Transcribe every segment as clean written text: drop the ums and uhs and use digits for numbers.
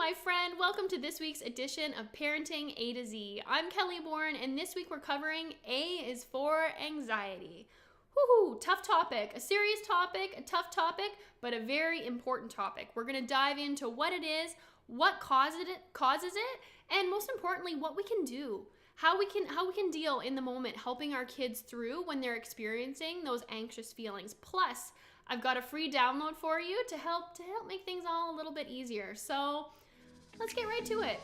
my friend. Welcome to this week's edition of Parenting A to Z. I'm Kelly Bourne, and this week we're covering A is for anxiety. Woohoo! Tough topic, a serious topic, a tough topic, but a very important topic. We're going to dive into what it is, what causes it, and most importantly, what we can do. How we can deal in the moment, helping our kids through when they're experiencing those anxious feelings. Plus, I've got a free download for you to help make things all a little bit easier. So let's get right to it.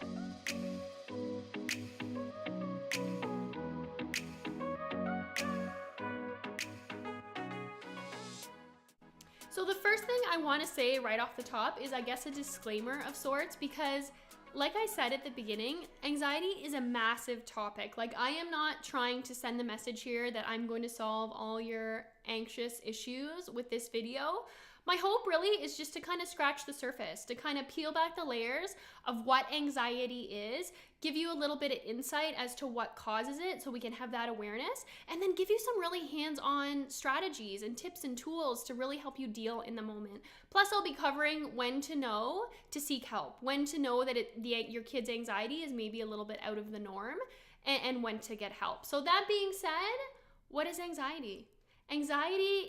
So the first thing I want to say right off the top is, I guess, a disclaimer of sorts, because like I said at the beginning, anxiety is a massive topic. Like, I am not trying to send the message here that I'm going to solve all your anxious issues with this video. My hope really is just to kind of scratch the surface, to kind of peel back the layers of what anxiety is, give you a little bit of insight as to what causes it so we can have that awareness, and then give you some really hands-on strategies and tips and tools to really help you deal in the moment. Plus, I'll be covering when to know to seek help, when to know that your kid's anxiety is maybe a little bit out of the norm, and when to get help. So that being said, what is anxiety? Anxiety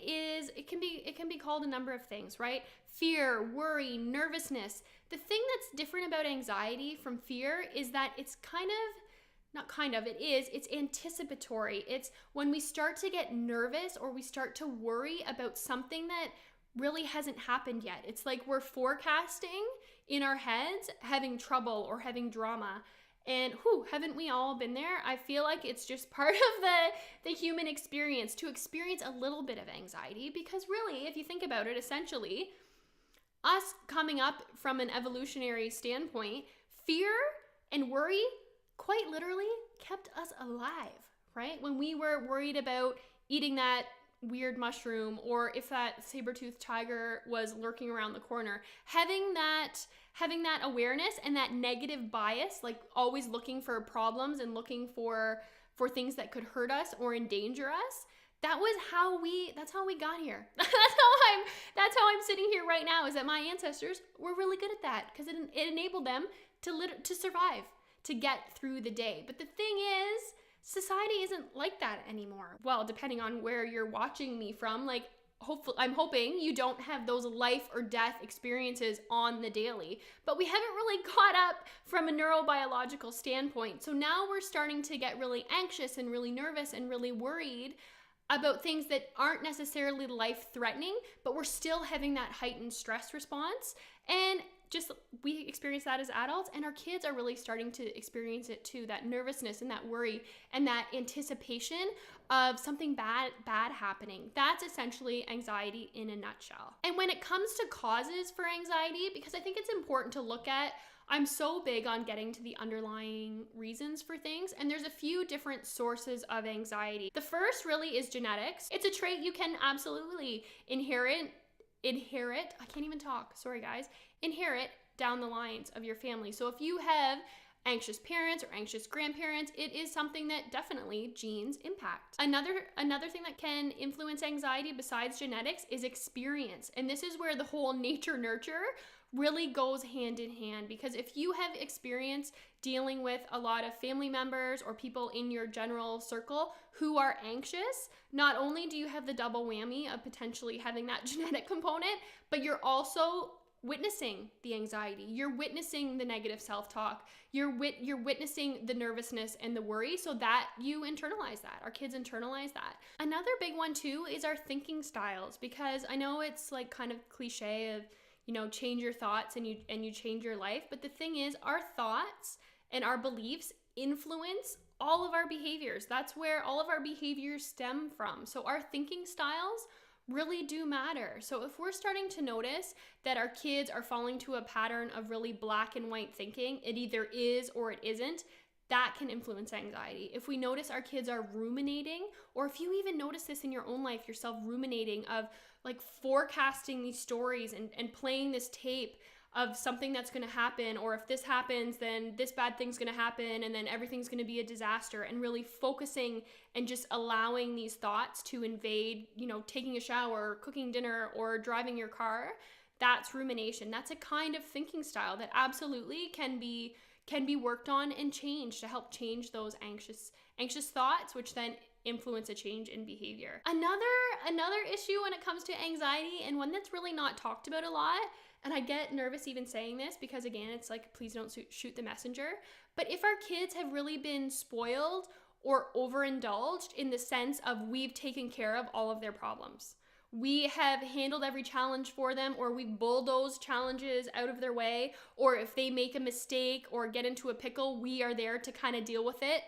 it can be called a number of things, right? Fear, worry, nervousness. The thing that's different about anxiety from fear is that it's it's anticipatory. It's when we start to get nervous or we start to worry about something that really hasn't happened yet. It's like we're forecasting in our heads having trouble or having drama. And haven't we all been there? I feel like it's just part of the human experience to experience a little bit of anxiety, because really, if you think about it, essentially, us coming up from an evolutionary standpoint, fear and worry quite literally kept us alive, right? When we were worried about eating that weird mushroom, or if that saber-toothed tiger was lurking around the corner, having that awareness and that negative bias, like always looking for problems and looking for things that could hurt us or endanger us, that's how we got here. That's how I'm sitting here right now, is that my ancestors were really good at that, because it enabled them to survive, to get through the day. But the thing is, society isn't like that anymore. Well, depending on where you're watching me from, like, I'm hoping you don't have those life or death experiences on the daily, but we haven't really caught up from a neurobiological standpoint. So now we're starting to get really anxious and really nervous and really worried about things that aren't necessarily life-threatening, but we're still having that heightened stress response. And we experience that as adults, and our kids are really starting to experience it too, that nervousness and that worry and that anticipation of something bad happening. That's essentially anxiety in a nutshell. And when it comes to causes for anxiety, because I think it's important to look at, I'm so big on getting to the underlying reasons for things, and there's a few different sources of anxiety. The first really is genetics. It's a trait you can absolutely inherit, I can't even talk, sorry guys, inherit down the lines of your family. So if you have anxious parents or anxious grandparents, it is something that definitely genes impact. Another thing that can influence anxiety besides genetics is experience. And this is where the whole nature nurture really goes hand in hand, because if you have experience dealing with a lot of family members or people in your general circle who are anxious, not only do you have the double whammy of potentially having that genetic component, but you're also witnessing the anxiety. You're witnessing the negative self-talk. You're witnessing the nervousness and the worry, so that you internalize that. Our kids internalize that. Another big one too is our thinking styles, because I know it's like kind of cliche of, change your thoughts and you change your life. But the thing is, our thoughts and our beliefs influence all of our behaviors. That's where all of our behaviors stem from. So our thinking styles really do matter. So if we're starting to notice that our kids are falling to a pattern of really black and white thinking, it either is or it isn't, that can influence anxiety. If we notice our kids are ruminating, or if you even notice this in your own life, yourself ruminating, of like forecasting these stories and playing this tape of something that's going to happen, or if this happens, then this bad thing's going to happen, and then everything's going to be a disaster, and really focusing and just allowing these thoughts to invade, taking a shower, cooking dinner, or driving your car, that's rumination. That's a kind of thinking style that absolutely can be worked on and changed to help change those anxious thoughts, which then influence a change in behavior. Another issue when it comes to anxiety, and one that's really not talked about a lot, and I get nervous even saying this because, again, it's like, please don't shoot the messenger, but if our kids have really been spoiled or overindulged in the sense of we've taken care of all of their problems, we have handled every challenge for them, or we've bulldozed challenges out of their way, or if they make a mistake or get into a pickle, we are there to kind of deal with it,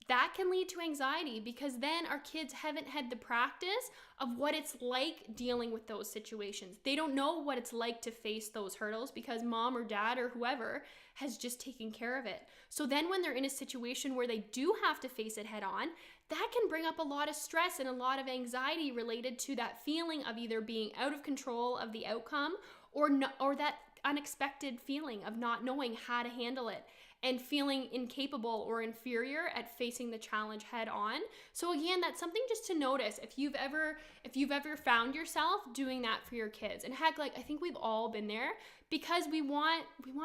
that can lead to anxiety, because then our kids haven't had the practice of what it's like dealing with those situations. They don't know what it's like to face those hurdles because mom or dad or whoever has just taken care of it. So then when they're in a situation where they do have to face it head on, that can bring up a lot of stress and a lot of anxiety related to that feeling of either being out of control of the outcome or that unexpected feeling of not knowing how to handle it and feeling incapable or inferior at facing the challenge head on. So again, that's something just to notice if you've ever found yourself doing that for your kids. And heck, like, I think we've all been there because we want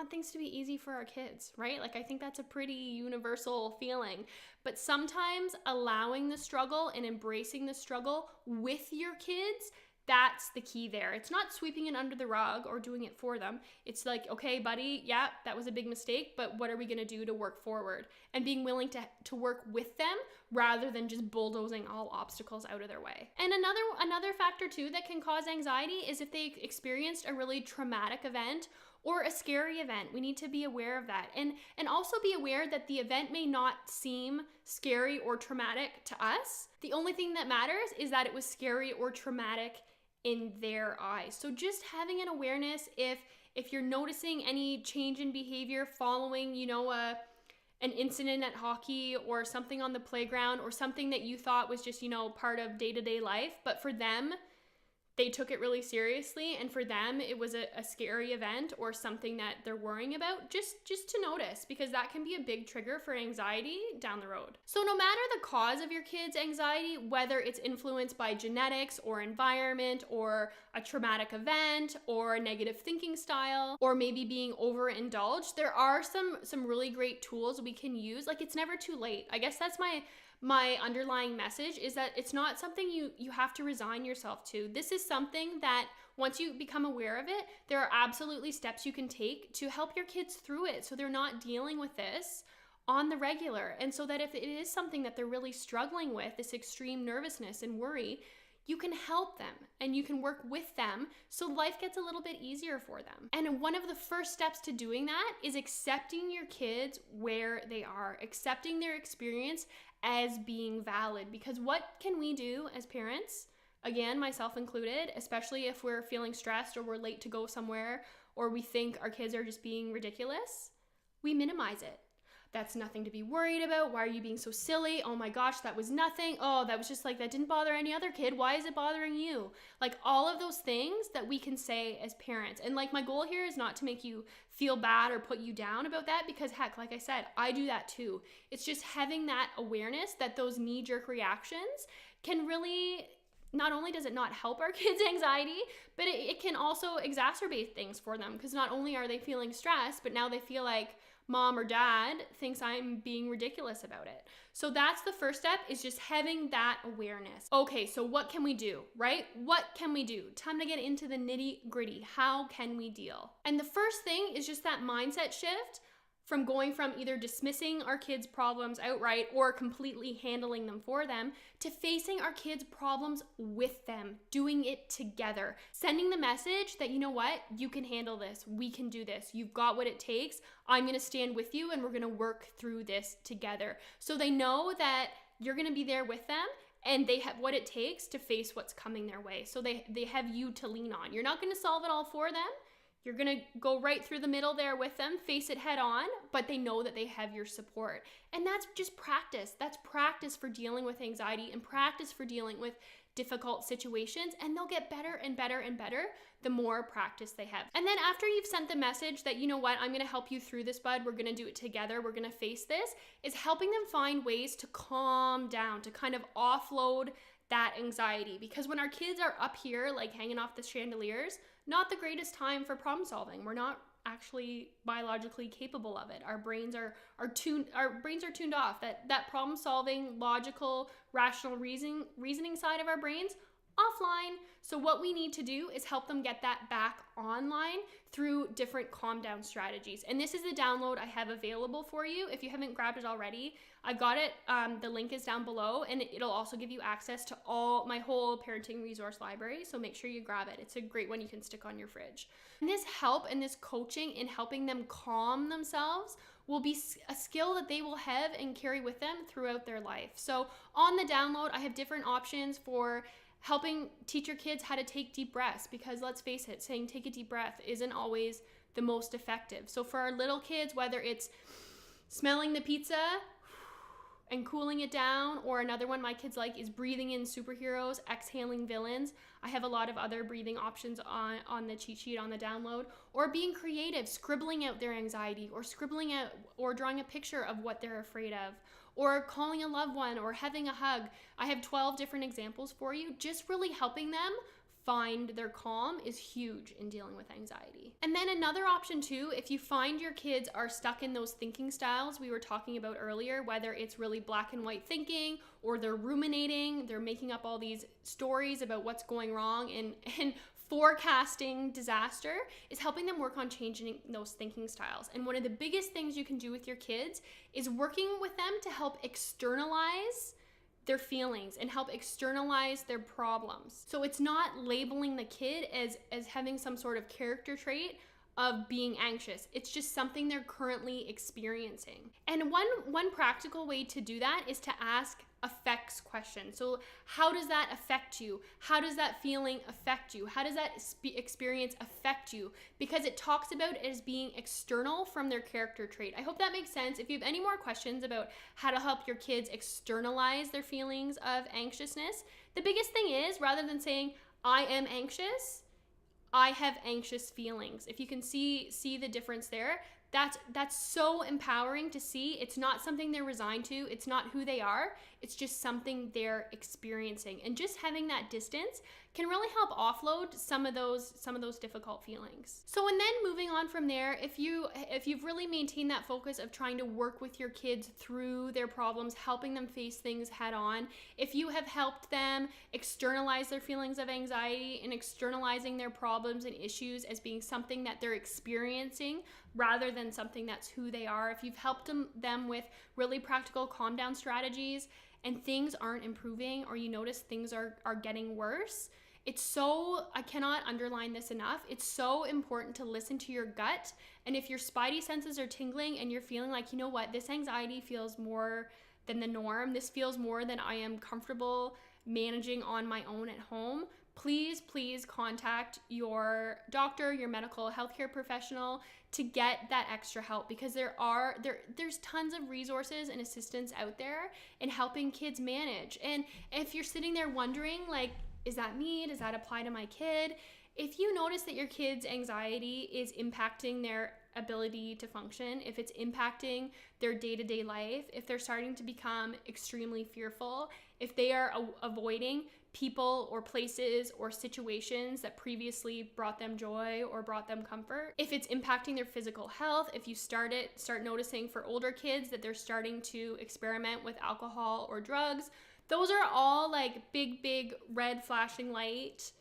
things to be easy for our kids, right? Like, I think that's a pretty universal feeling. But sometimes allowing the struggle and embracing the struggle with your kids, that's the key there. It's not sweeping it under the rug or doing it for them. It's like, okay, buddy, yeah, that was a big mistake, but what are we going to do to work forward? And being willing to work with them rather than just bulldozing all obstacles out of their way. And another factor too that can cause anxiety is if they experienced a really traumatic event or a scary event. We need to be aware of that. And also be aware that the event may not seem scary or traumatic to us. The only thing that matters is that it was scary or traumatic in their eyes. So just having an awareness if you're noticing any change in behavior following, an incident at hockey or something on the playground or something that you thought was just, part of day-to-day life, but for them, they took it really seriously, and for them, it was a scary event or something that they're worrying about, just to notice, because that can be a big trigger for anxiety down the road. So no matter the cause of your kids' anxiety, whether it's influenced by genetics or environment or a traumatic event or a negative thinking style or maybe being overindulged, there are some really great tools we can use. Like, it's never too late. I guess that's my underlying message, is that it's not something you have to resign yourself to. This is something that once you become aware of it, there are absolutely steps you can take to help your kids through it so they're not dealing with this on the regular. And so that if it is something that they're really struggling with, this extreme nervousness and worry, you can help them and you can work with them so life gets a little bit easier for them. And one of the first steps to doing that is accepting your kids where they are, accepting their experience as being valid. Because what can we do as parents, again, myself included, especially if we're feeling stressed or we're late to go somewhere or we think our kids are just being ridiculous? We minimize it. That's nothing to be worried about. Why are you being so silly? Oh my gosh, that was nothing. Oh, that was just like, that didn't bother any other kid. Why is it bothering you? Like, all of those things that we can say as parents. And like, my goal here is not to make you feel bad or put you down about that, because heck, like I said, I do that too. It's just having that awareness that those knee-jerk reactions can really, not only does it not help our kids' anxiety, but it can also exacerbate things for them, because not only are they feeling stressed, but now they feel like mom or dad thinks I'm being ridiculous about it. So that's the first step, is just having that awareness. Okay, so what can we do, right? What can we do? Time to get into the nitty-gritty. How can we deal? And the first thing is just that mindset shift from going from either dismissing our kids' problems outright or completely handling them for them to facing our kids' problems with them, doing it together, sending the message that, you know what, you can handle this, we can do this, you've got what it takes, I'm gonna stand with you and we're gonna work through this together. So they know that you're gonna be there with them and they have what it takes to face what's coming their way. So they have you to lean on. You're not gonna solve it all for them. You're gonna go right through the middle there with them, face it head on, but they know that they have your support. And that's just practice. That's practice for dealing with anxiety and practice for dealing with difficult situations, and they'll get better and better and better the more practice they have. And then after you've sent the message that, you know what, I'm gonna help you through this, bud, we're gonna do it together, we're gonna face this, is helping them find ways to calm down, to kind of offload that anxiety. Because when our kids are up here, like hanging off the chandeliers, not the greatest time for problem solving. We're not actually biologically capable of it. Our brains are tuned off. That problem solving, logical, rational reasoning side of our brains offline. So what we need to do is help them get that back online through different calm down strategies. And this is the download I have available for you. If you haven't grabbed it already, I've got it. The link is down below, and it'll also give you access to my whole parenting resource library. So make sure you grab it. It's a great one you can stick on your fridge. And this help and this coaching in helping them calm themselves will be a skill that they will have and carry with them throughout their life. So on the download, I have different options for helping teach your kids how to take deep breaths, because let's face it, saying take a deep breath isn't always the most effective. So for our little kids, whether it's smelling the pizza and cooling it down, or another one my kids like is breathing in superheroes, exhaling villains. I have a lot of other breathing options on the cheat sheet on the download. Or being creative, scribbling out their anxiety, or scribbling out or drawing a picture of what they're afraid of, or calling a loved one, or having a hug. I have 12 different examples for you. Just really helping them find their calm is huge in dealing with anxiety. And then another option too, if you find your kids are stuck in those thinking styles we were talking about earlier, whether it's really black and white thinking, or they're ruminating, they're making up all these stories about what's going wrong and forecasting disaster, is helping them work on changing those thinking styles. And one of the biggest things you can do with your kids is working with them to help externalize their feelings and help externalize their problems. So it's not labeling the kid as having some sort of character trait of being anxious. It's just something they're currently experiencing. And one practical way to do that is to ask affects questions. So how does that affect you? How does that feeling affect you? How does that experience affect you? Because it talks about it as being external from their character trait. I hope that makes sense. If you have any more questions about how to help your kids externalize their feelings of anxiousness, the biggest thing is, rather than saying, I am anxious, I have anxious feelings. If you can see the difference there, that's so empowering to see. It's not something they're resigned to. It's not who they are. It's just something they're experiencing. And just having that distance can really help offload some of those difficult feelings. So, and then moving on from there, if you've really maintained that focus of trying to work with your kids through their problems, helping them face things head on, if you have helped them externalize their feelings of anxiety and externalizing their problems and issues as being something that they're experiencing rather than something that's who they are, if you've helped them with really practical calm down strategies and things aren't improving, or you notice things are getting worse, I cannot underline this enough. It's so important to listen to your gut. And if your spidey senses are tingling and you're feeling like, you know what, this anxiety feels more than the norm, this feels more than I am comfortable managing on my own at home, please contact your doctor, your medical healthcare professional to get that extra help, because there's tons of resources and assistance out there in helping kids manage. And if you're sitting there wondering, like, is that me? Does that apply to my kid? If you notice that your kid's anxiety is impacting their ability to function, if it's impacting their day-to-day life, if they're starting to become extremely fearful, if they are avoiding people or places or situations that previously brought them joy or brought them comfort, if it's impacting their physical health, if you start noticing for older kids that they're starting to experiment with alcohol or drugs, those are all like big red flashing light.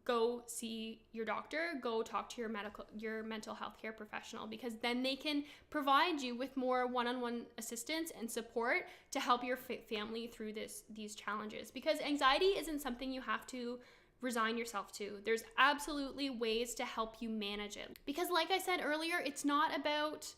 Go see your doctor, go talk to your mental health care professional, because then they can provide you with more one-on-one assistance and support to help your family through these challenges. Because anxiety isn't something you have to resign yourself to. There's absolutely ways to help you manage it. Because like I said earlier, it's not about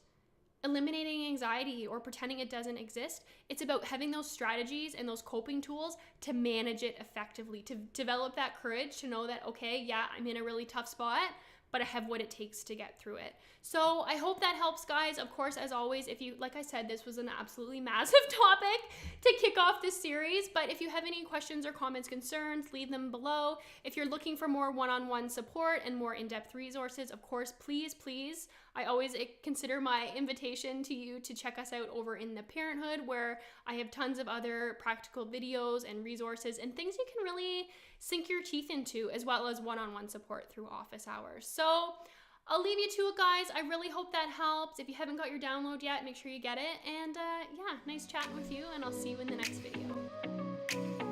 eliminating anxiety or pretending it doesn't exist. It's about having those strategies and those coping tools to manage it effectively, to develop that courage to know that, okay, yeah, I'm in a really tough spot, but I have what it takes to get through it. So I hope that helps, guys. Of course, as always, like I said, this was an absolutely massive topic to kick off this series, but if you have any questions or comments, concerns, leave them below. If you're looking for more one-on-one support and more in-depth resources, of course, please, I always consider my invitation to you to check us out over in the Parenthood, where I have tons of other practical videos and resources and things you can really sink your teeth into, as well as one-on-one support through office hours. So I'll leave you to it, guys. I really hope that helps. If you haven't got your download yet, make sure you get it. And yeah, nice chatting with you, and I'll see you in the next video.